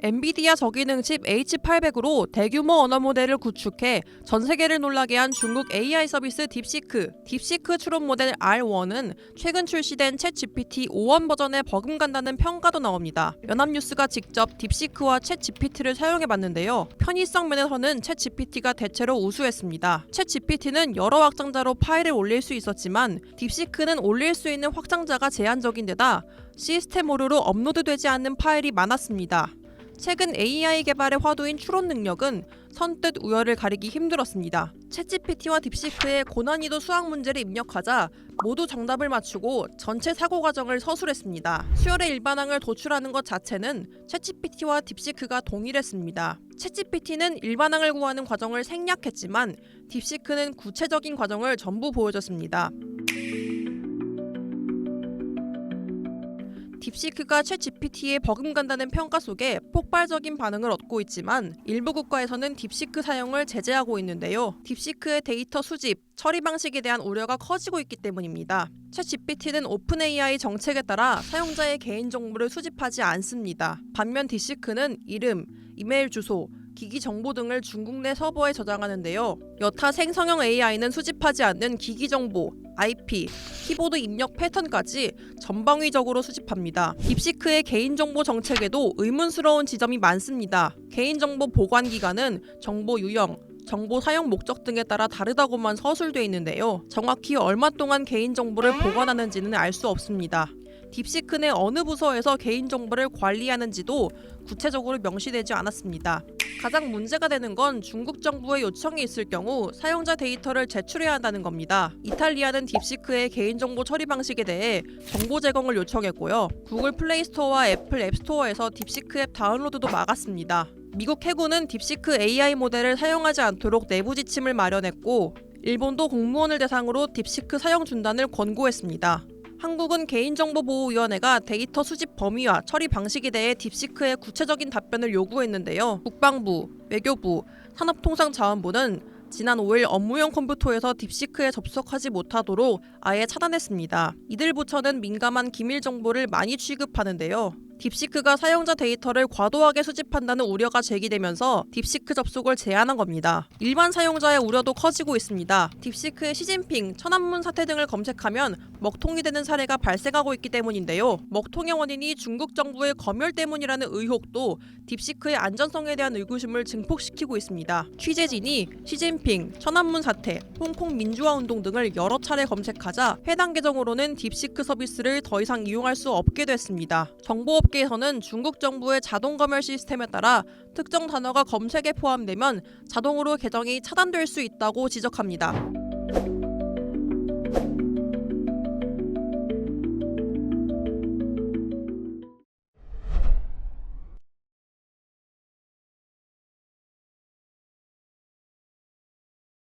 엔비디아 저기능 칩 H800으로 대규모 언어 모델을 구축해 전 세계를 놀라게 한 중국 AI 서비스 딥시크. 딥시크 추론 모델 R1은 최근 출시된 챗 GPT 5원 버전에 버금간다는 평가도 나옵니다. 연합뉴스가 직접 딥시크와 챗 GPT를 사용해봤는데요. 편의성 면에서는 챗 GPT가 대체로 우수했습니다. 챗 GPT는 여러 확장자로 파일을 올릴 수 있었지만 딥시크는 올릴 수 있는 확장자가 제한적인 데다 시스템 오류로 업로드되지 않는 파일이 많았습니다. 최근 AI 개발의 화두인 추론 능력은 선뜻 우열을 가리기 힘들었습니다. 챗GPT와 딥시크의 고난이도 수학 문제를 입력하자 모두 정답을 맞추고 전체 사고 과정을 서술했습니다. 수열의 일반항을 도출하는 것 자체는 챗GPT와 딥시크가 동일했습니다. 챗GPT는 일반항을 구하는 과정을 생략했지만 딥시크는 구체적인 과정을 전부 보여줬습니다. 딥시크가 챗 GPT에 버금간다는 평가 속에 폭발적인 반응을 얻고 있지만 일부 국가에서는 딥시크 사용을 제재하고 있는데요. 딥시크의 데이터 수집, 처리 방식에 대한 우려가 커지고 있기 때문입니다. 챗 GPT는 오픈 AI 정책에 따라 사용자의 개인정보를 수집하지 않습니다. 반면 딥시크는 이름, 이메일 주소, 기기 정보 등을 중국 내 서버에 저장하는데요. 여타 생성형 AI는 수집하지 않는 기기 정보, IP, 키보드 입력 패턴까지 전방위적으로 수집합니다. 딥시크의 개인정보 정책에도 의문스러운 지점이 많습니다. 개인정보 보관 기간은 정보 유형, 정보 사용 목적 등에 따라 다르다고만 서술돼 있는데요. 정확히 얼마 동안 개인정보를 보관하는지는 알 수 없습니다. 딥시크 내 어느 부서에서 개인정보를 관리하는지도 구체적으로 명시되지 않았습니다. 가장 문제가 되는 건 중국 정부의 요청이 있을 경우 사용자 데이터를 제출해야 한다는 겁니다. 이탈리아는 딥시크의 개인정보 처리 방식에 대해 정보 제공을 요청했고요. 구글 플레이스토어와 애플 앱스토어에서 딥시크 앱 다운로드도 막았습니다. 미국 해군은 딥시크 AI 모델을 사용하지 않도록 내부 지침을 마련했고 일본도 공무원을 대상으로 딥시크 사용 중단을 권고했습니다. 한국은 개인정보보호위원회가 데이터 수집 범위와 처리 방식에 대해 딥시크의 구체적인 답변을 요구했는데요. 국방부, 외교부, 산업통상자원부는 지난 5일 업무용 컴퓨터에서 딥시크에 접속하지 못하도록 아예 차단했습니다. 이들 부처는 민감한 기밀 정보를 많이 취급하는데요. 딥시크가 사용자 데이터를 과도하게 수집한다는 우려가 제기되면서 딥시크 접속을 제한한 겁니다. 일반 사용자의 우려도 커지고 있습니다. 딥시크의 시진핑, 천안문 사태 등을 검색하면 먹통이 되는 사례가 발생하고 있기 때문인데요. 먹통의 원인이 중국 정부의 검열 때문이라는 의혹도 딥시크의 안전성에 대한 의구심을 증폭시키고 있습니다. 취재진이 시진핑, 천안문 사태, 홍콩 민주화 운동 등을 여러 차례 검색하자 해당 계정으로는 딥시크 서비스를 더 이상 이용할 수 없게 됐습니다. 정보업계에서는 중국 정부의 자동 검열 시스템에 따라 특정 단어가 검색에 포함되면 자동으로 계정이 차단될 수 있다고 지적합니다.